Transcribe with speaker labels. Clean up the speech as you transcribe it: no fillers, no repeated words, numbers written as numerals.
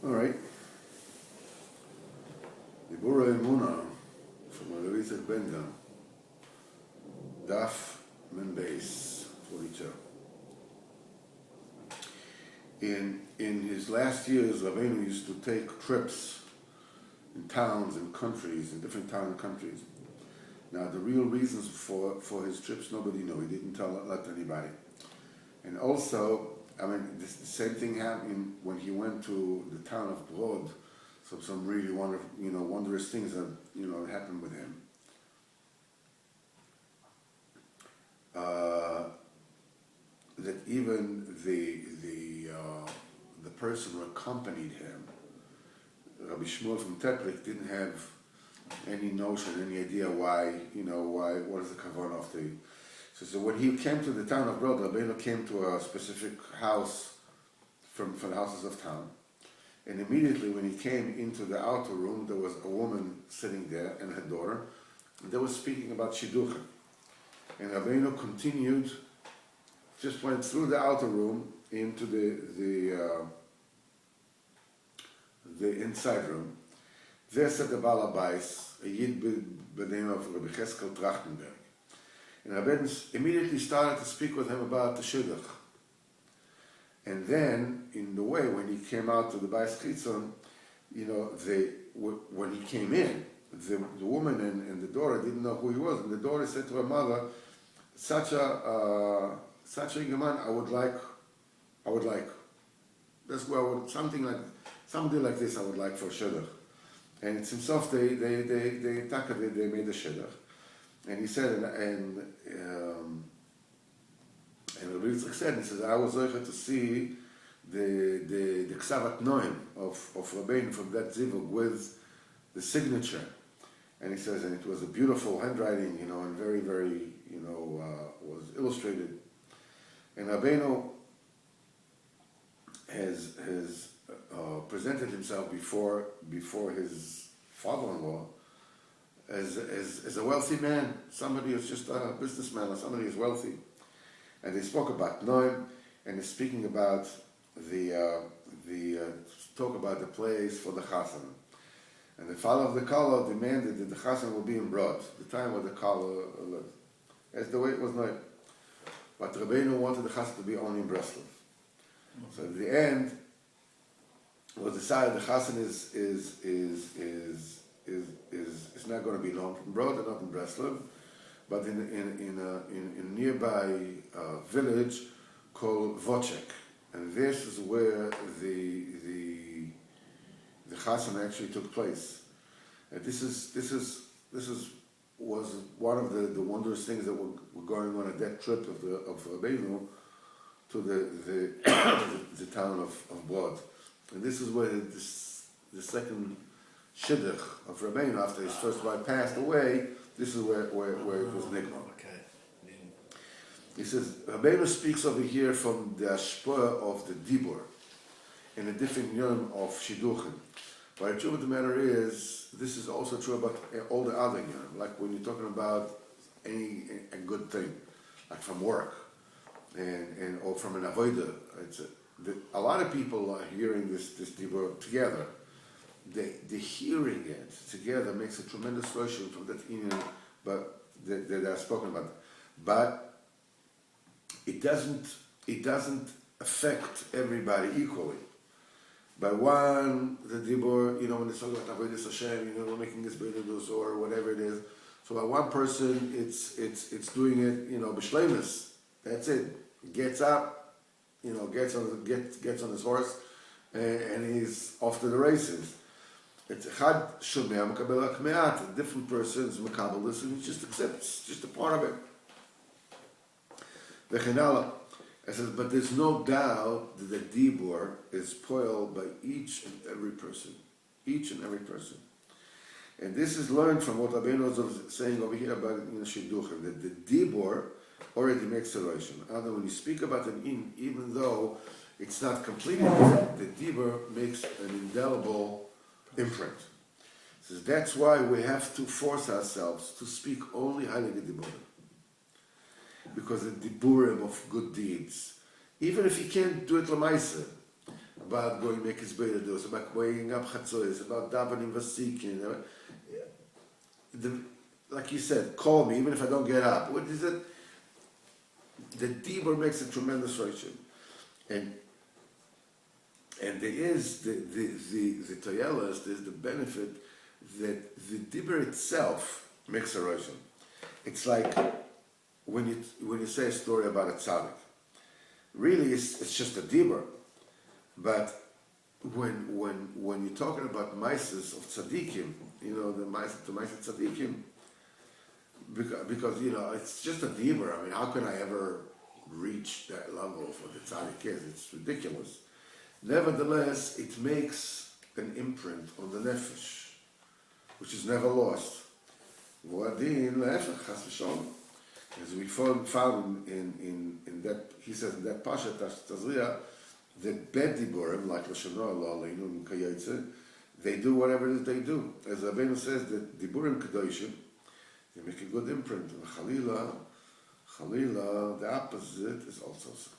Speaker 1: All right. Diburei Emunah from Rabbi Ben Daf Men Beis 42. In his last years, Rabbeinu used to take trips in towns and countries, in different towns and countries. Now, the real reasons for his trips, nobody knew. He didn't let anybody. And also, the same thing happened when he went to the town of Brod. So some really wondrous things that happened with him. That even the person who accompanied him, Rabbi Shmuel from Teplik, didn't have any notion, any idea why, what is the kavanah of the... So when he came to the town of Brod, Rabbeinu came to a specific house from the houses of town. And immediately when he came into the outer room, there was a woman sitting there and her daughter, and they were speaking about Shidduchim. And Rabbeinu continued, just went through the outer room into the inside room. There sat the Baal Habais, a Yid by the name of Rabbi Cheskel Trachtenberg. And Rabbeinu immediately started to speak with him about the Shidduch. And then, in the way, when he came out to the Bais Chitzon, when he came in, the woman and the daughter didn't know who he was, and the daughter said to her mother, such a young man, I would like. That's where I would, somebody like this I would like for Shidduch. And it's himself, they made the Shidduch. And he said, and Rabbi Yitzchak said, he says, I was able to see the Ksavat Noim of Rabbeinu from that zivug with the signature. And he says, and it was a beautiful handwriting, and very, very, was illustrated. And Rabbeinu has presented himself before his father-in-law as a wealthy man, somebody who's just a businessman or somebody who's wealthy. And they spoke about Noim, and they're speaking about talk about the place for the Chassan. And the father of the Kala demanded that the Chassan will be in Brod, the time where the Kala lived. That's the way it was Noim. But Rabbeinu wanted the Chassan to be only in Breslov. So at the end, it was decided the Chassan is not going to be long in Brod and not in Breslov, but in a nearby village called Wojciech, and this is where the Chassan actually took place. And this was one of the wondrous things that were going on at that trip of Rabbeinu to the town of Brod. And this is where the second Shidduch of Rabbeinu, after his first wife passed away, this is where it was nigma.
Speaker 2: Okay.
Speaker 1: He says, Rabbeinu speaks over here from the ashpah of the Dibur, in a different yom of Shidduchim. But the truth of the matter is, this is also true about all the other yom, like when you're talking about a good thing, like from work, or from an avodah. A lot of people are hearing this Dibur together. The hearing it together makes a tremendous version from that inyan, but that I've spoken about. But it doesn't affect everybody equally. By one, the dibur, when they talk about avodas Hashem, we're making this b'nedus or whatever it is. So by one person, it's doing it, b'shleimus. That's it. Gets up, gets on his horse, and he's off to the races. It's Chad Shomea Mekabel Akmeat, a different person's Mekabel this, and he just accepts, just a part of it. V'chenala, it says, but there's no doubt that the Dibur is spoiled by each and every person. And this is learned from what Rabbeinu was saying over here about Shidduchim, that the Dibur already makes a relation. And when you speak about an in, even though it's not completed, the Dibur makes an indelible imprint. So that's why we have to force ourselves to speak only Heilige Diburim. Because the Diburim of good deeds, even if you can't do it Lamaisa, about going make his beta do, it's about weighing up chatzos, it's about davening vasikin. Like you said, call me even if I don't get up. What is it? The dibur makes a tremendous roshim, and there is the toyelas. There's the benefit that the dibur itself makes a roshim. It's like when you say a story about a tzaddik. Really, it's just a dibur, but when you're talking about maises of tzaddikim, the maises to maises tzaddikim, because it's just a dibur. I mean, how can I ever reach that level for the tzaddik is? It's ridiculous. Nevertheless, it makes an imprint on the nefesh, which is never lost. As we found in that, he says in that Pasha Tazriya, the bed diburim, like Lashon Hara Aleinu and Kayotze, they do whatever it is they do. As Rabbeinu says, that diburim kedoshim, they make a good imprint. And Chalila, the opposite is also so.